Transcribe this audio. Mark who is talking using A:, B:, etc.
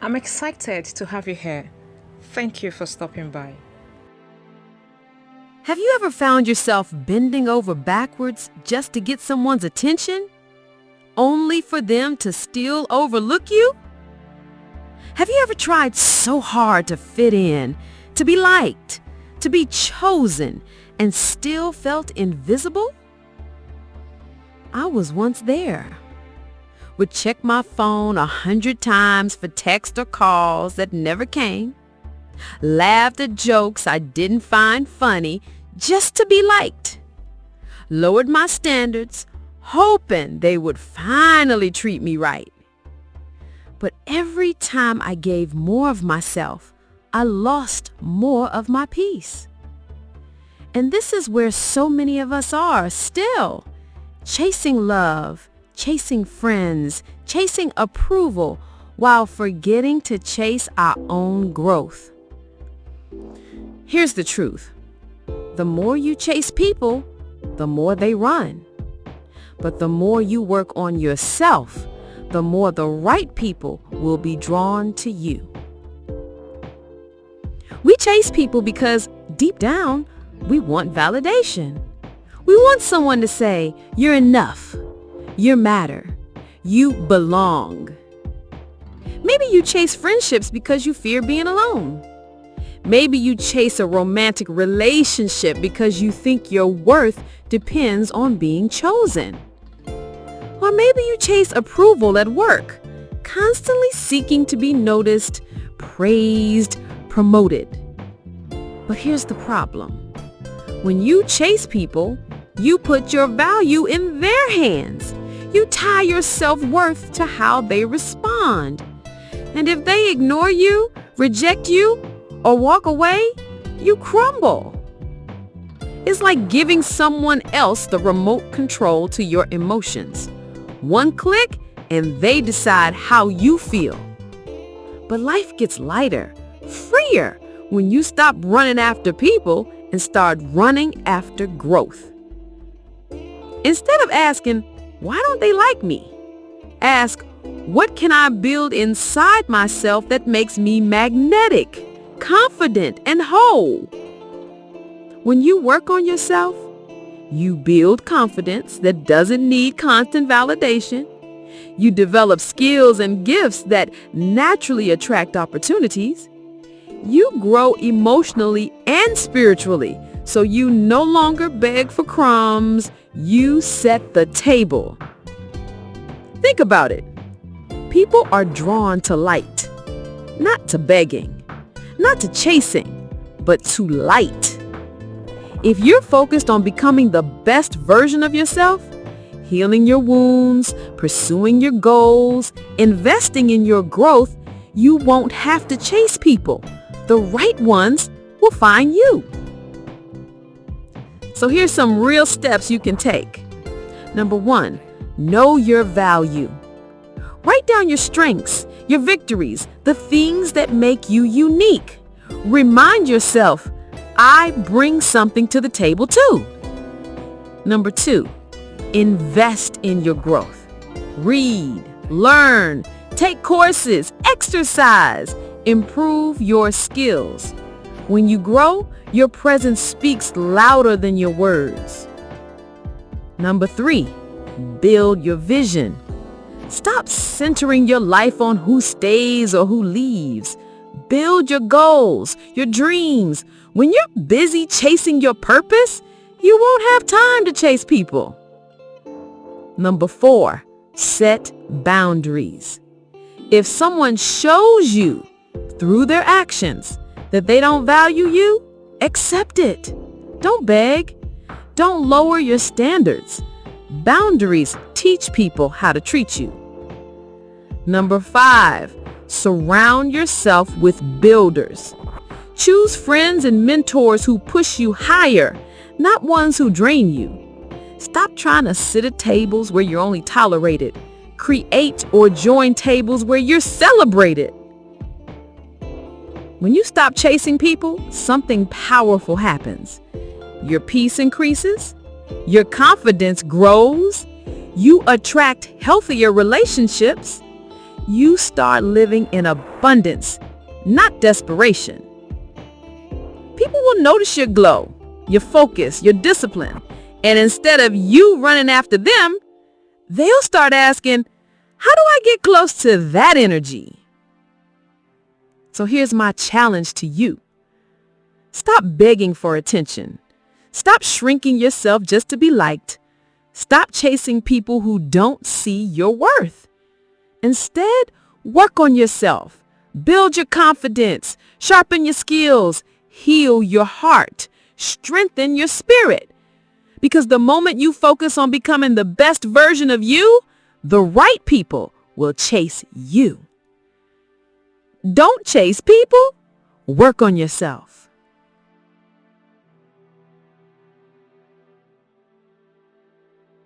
A: I'm excited to have you here. Thank you for stopping by.
B: Have you ever found yourself bending over backwards just to get someone's attention, only for them to still overlook you? Have you ever tried so hard to fit in, to be liked, to be chosen, and still felt invisible? I was once there. Would check my phone 100 times for text or calls that never came, laughed at jokes I didn't find funny just to be liked, lowered my standards, hoping they would finally treat me right. But every time I gave more of myself, I lost more of my peace. And this is where so many of us are still, chasing love, chasing friends, chasing approval, while forgetting to chase our own growth. Here's the truth. The more you chase people, the more they run. But the more you work on yourself, the more the right people will be drawn to you. We chase people because deep down, we want validation. We want someone to say, "You're enough. You matter. You belong." Maybe you chase friendships because you fear being alone. Maybe you chase a romantic relationship because you think your worth depends on being chosen. Or maybe you chase approval at work, constantly seeking to be noticed, praised, promoted. But here's the problem. When you chase people, you put your value in their hands. You tie your self-worth to how they respond. And if they ignore you, reject you, or walk away, you crumble. It's like giving someone else the remote control to your emotions. One click and they decide how you feel. But life gets lighter, freer, when you stop running after people and start running after growth. Instead of asking, "Why don't they like me?" ask, "What can I build inside myself that makes me magnetic, confident, and whole?" When you work on yourself, you build confidence that doesn't need constant validation. You develop skills and gifts that naturally attract opportunities. You grow emotionally and spiritually, so you no longer beg for crumbs. You set the table. Think about it. People are drawn to light, not to begging, not to chasing, but to light. If you're focused on becoming the best version of yourself, healing your wounds, pursuing your goals, investing in your growth, you won't have to chase people. The right ones will find you. So here's some real steps you can take. Number 1, know your value. Write down your strengths, your victories, the things that make you unique. Remind yourself, I bring something to the table too. Number 2, invest in your growth. Read, learn, take courses, exercise, improve your skills. When you grow, your presence speaks louder than your words. Number 3, build your vision. Stop centering your life on who stays or who leaves. Build your goals, your dreams. When you're busy chasing your purpose, you won't have time to chase people. Number 4, set boundaries. If someone shows you through their actions that they don't value you, accept it. Don't beg. Don't lower your standards. Boundaries teach people how to treat you. Number 5, surround yourself with builders. Choose friends and mentors who push you higher, not ones who drain you. Stop trying to sit at tables where you're only tolerated. Create or join tables where you're celebrated. When you stop chasing people, something powerful happens. Your peace increases. Your confidence grows. You attract healthier relationships. you start living in abundance, not desperation. People will notice your glow, your focus, your discipline, and instead of you running after them, they'll start asking, how do I get close to that energy? So here's my challenge to you. Stop begging for attention. Stop shrinking yourself just to be liked. Stop chasing people who don't see your worth. Instead, work on yourself. Build your confidence. Sharpen your skills. Heal your heart. Strengthen your spirit. Because the moment you focus on becoming the best version of you, the right people will chase you. Don't chase people. Work on yourself.